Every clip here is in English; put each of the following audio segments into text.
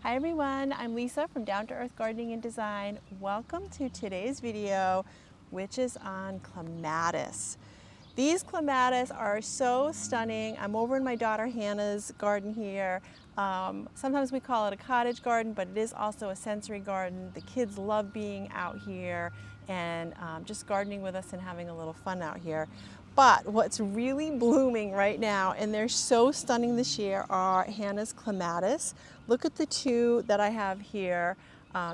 Hi everyone, I'm Lisa from Down to Earth Gardening and Design. Welcome to today's video, which is on clematis. These clematis are so stunning. I'm over in my daughter Hannah's garden here. Sometimes we call it a cottage garden, but it is also a sensory garden. The kids love being out here and just gardening with us and having a little fun out here. But what's really blooming right now, and they're so stunning this year, are Hannah's clematis. Look at the two that I have here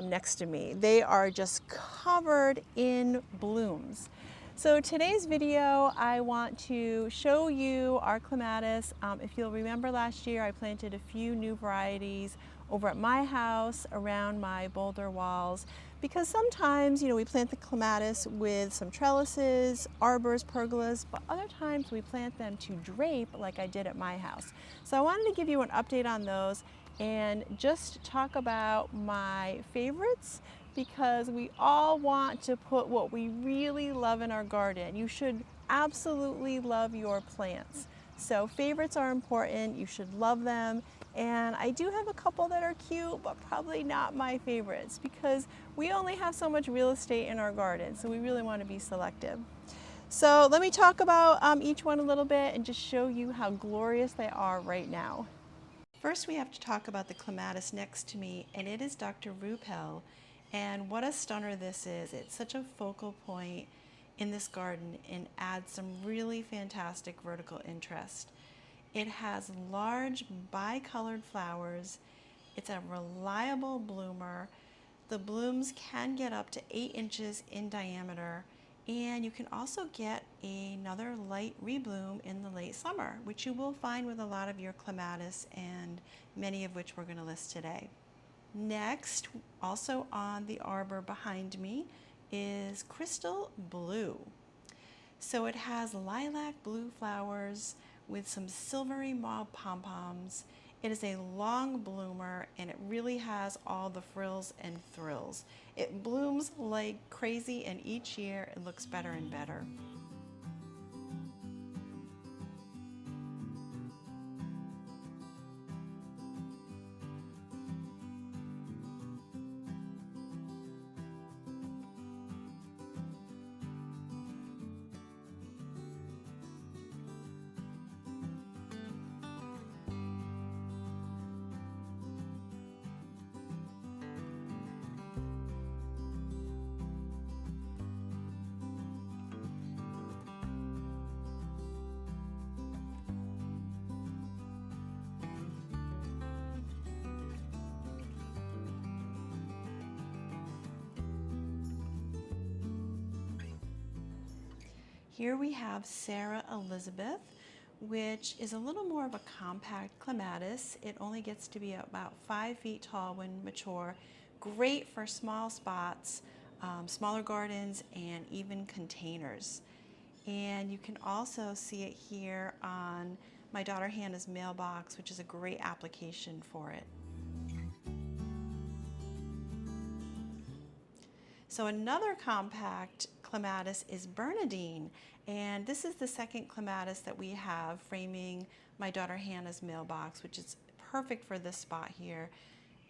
next to me. They are just covered in blooms. So today's video, I want to show you our clematis. If you'll remember last year, I planted a few new varieties over at my house around my boulder walls, because sometimes, we plant the clematis with some trellises, arbors, pergolas, but other times we plant them to drape like I did at my house. So I wanted to give you an update on those and just talk about my favorites, because we all want to put what we really love in our garden. You should absolutely love your plants. So favorites are important, you should love them. And I do have a couple that are cute, but probably not my favorites, because we only have so much real estate in our garden, so we really want to be selective. So let me talk about each one a little bit and just show you how glorious they are right now. First, we have to talk about the clematis next to me, and it is Dr. Rupel. And what a stunner this is. It's such a focal point in this garden and adds some really fantastic vertical interest. It has large bicolored flowers. It's a reliable bloomer. The blooms can get up to 8 inches in diameter, and you can also get another light rebloom in the late summer, which you will find with a lot of your clematis, and many of which we're going to list today. Next, also on the arbor behind me, is Crystal Blue. So it has lilac blue flowers with some silvery mauve pom-poms. It is a long bloomer, and it really has all the frills and thrills. It blooms like crazy, and each year it looks better and better. Here we have Sarah Elizabeth, which is a little more of a compact clematis. It only gets to be about 5 feet tall when mature. Great for small spots, smaller gardens, and even containers. And you can also see it here on my daughter Hannah's mailbox, which is a great application for it. So another compact clematis is Bernardine, and this is the second clematis that we have framing my daughter Hannah's mailbox, which is perfect for this spot here.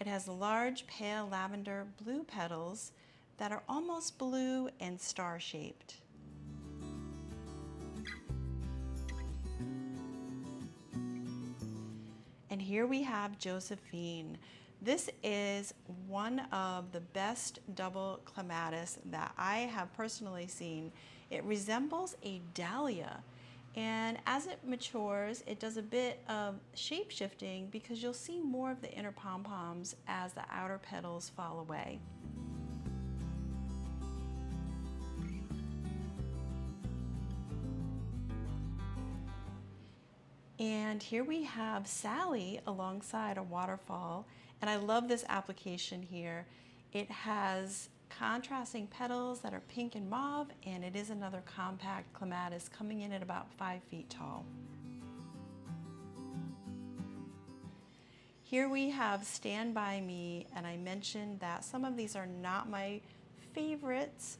It has large pale lavender blue petals that are almost blue and star-shaped. And here we have Josephine. This is one of the best double clematis that I have personally seen. It resembles a dahlia, and as it matures, it does a bit of shape shifting, because you'll see more of the inner pom-poms as the outer petals fall away. And here we have Sally alongside a waterfall, and I love this application here. It has contrasting petals that are pink and mauve, and it is another compact clematis coming in at about 5 feet tall. Here we have Stand By Me, and I mentioned that some of these are not my favorites,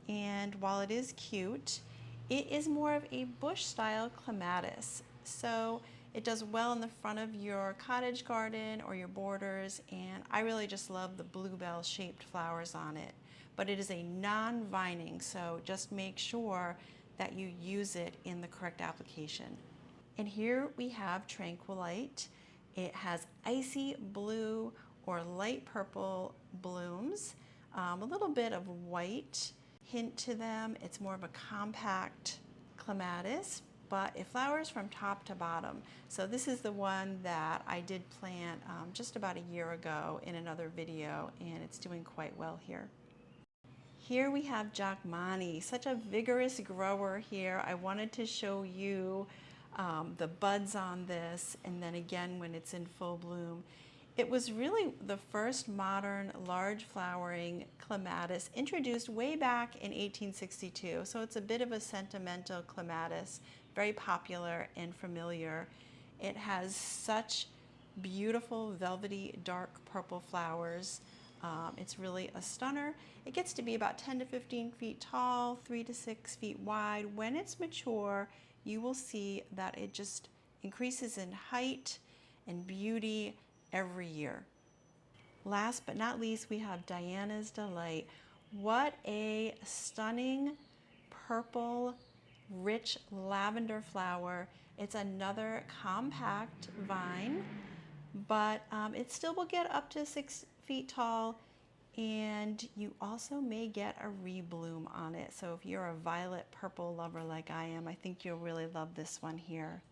and while it is cute, it is more of a bush style clematis. So It does well in the front of your cottage garden or your borders, and I really just love the bluebell shaped flowers on it. But it is a non-vining, so just make sure that you use it in the correct application. And here we have Tranquilite. It has icy blue or light purple blooms, a little bit of white hint to them. It's more of a compact clematis, but it flowers from top to bottom. So this is the one that I did plant just about a year ago in another video, and it's doing quite well here. Here we have Jacmani, such a vigorous grower here. I wanted to show you the buds on this, and then again when it's in full bloom. It was really the first modern large flowering clematis introduced way back in 1862. So it's a bit of a sentimental clematis, very popular and familiar. It has such beautiful velvety dark purple flowers. It's really a stunner. It gets to be about 10 to 15 feet tall, 3 to 6 feet wide. When it's mature, you will see that it just increases in height and beauty every year. Last but not least, we have Diana's Delight. What a stunning purple, rich lavender flower. It's another compact vine, but it still will get up to 6 feet tall, and you also may get a rebloom on it. So if you're a violet purple lover like I am, I think you'll really love this one here.